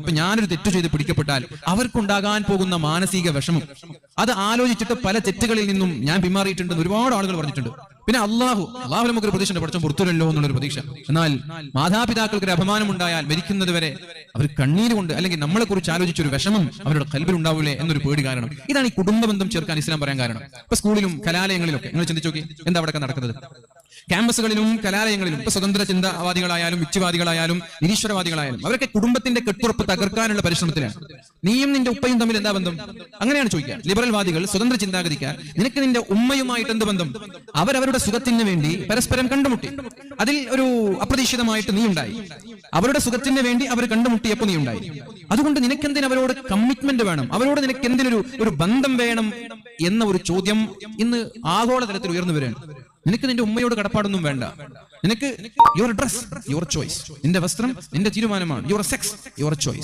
ഇപ്പൊ ഞാനൊരു തെറ്റ് ചെയ്ത് പിടിക്കപ്പെട്ടാൽ അവർക്കുണ്ടാകാൻ പോകുന്ന മാനസിക വിഷമം അത് ആലോചിച്ചിട്ട് പല തെറ്റുകളിൽ നിന്നും ഞാൻ പിന്മാറിയിട്ടുണ്ടെന്ന് ഒരുപാട് ആളുകൾ പറഞ്ഞിട്ടുണ്ട്. പിന്നെ അള്ളാഹു നമുക്കൊരു പ്രതീക്ഷ പഠിച്ച പുറത്തുവരല്ലോ എന്നുള്ളൊരു പ്രതീക്ഷ. എന്നാൽ മാതാപിതാക്കൾക്ക് ഒരു അപമാനം ഉണ്ടായാൽ മരിക്കുന്നത് വരെ അവർ കണ്ണീരുകൊണ്ട് അല്ലെങ്കിൽ നമ്മളെ കുറിച്ച് ആലോചിച്ചൊരു വിഷമം അവരുടെ കൽബിൽ ഉണ്ടാവില്ലേ എന്നൊരു പേടി കാരണം. ഇതാണ് ഈ കുടുംബ ബന്ധം ചേർക്കാൻ ഇസ്ലാം പറയാൻ കാരണം. ഇപ്പൊ സ്കൂളിലും കലാലയങ്ങളിലൊക്കെ നിങ്ങൾ ചിന്തിച്ചു നോക്കി എന്താ അവിടെ നടക്കുന്നത്. ക്യാമ്പസുകളിലും കലാലയങ്ങളിലും ഇപ്പൊ സ്വതന്ത്ര ചിന്താവാദികളായാലും യുക്തിവാദികളായാലും നിരീശ്വരവാദികളായാലും അവരൊക്കെ കുടുംബത്തിന്റെ കെട്ടുറപ്പ് തകർക്കാനുള്ള പരിശ്രമത്തിലാണ്. നീയും നിന്റെ ഉപ്പയും തമ്മിൽ എന്താ ബന്ധം? അങ്ങനെയാണ് ചോദിക്കുക. ലിബറൽ വാദികൾ, സ്വതന്ത്ര ചിന്താഗതിക്കാർ, നിനക്ക് നിന്റെ ഉമ്മയുമായിട്ട് എന്ത് ബന്ധം? അവരവരുടെ സുഖത്തിന് വേണ്ടി പരസ്പരം കണ്ടുമുട്ടി, അതിൽ ഒരു അപ്രതീക്ഷിതമായിട്ട് നീ ഉണ്ടായി. അവരുടെ സുഖത്തിന് വേണ്ടി അവർ കണ്ടുമുട്ടിയപ്പോൾ നീ ഉണ്ടായി. അതുകൊണ്ട് നിനക്കെന്തിന് അവരോട് കമ്മിറ്റ്മെന്റ് വേണം? അവരോട് നിനക്ക് എന്തിനൊരു ബന്ധം വേണം എന്ന ഒരു ചോദ്യം ഇന്ന് ആഗോളതലത്തിൽ ഉയർന്നു വരികയാണ്. നിനക്ക് നിന്റെ ഉമ്മയോട് കടപ്പാടൊന്നും വേണ്ട. നിനക്ക് യുവർ ഡ്രസ് യുവർ ചോയ്സ്, നിന്റെ വസ്ത്രം നിന്റെ തീരുമാനമാണ്. Your sex your choice.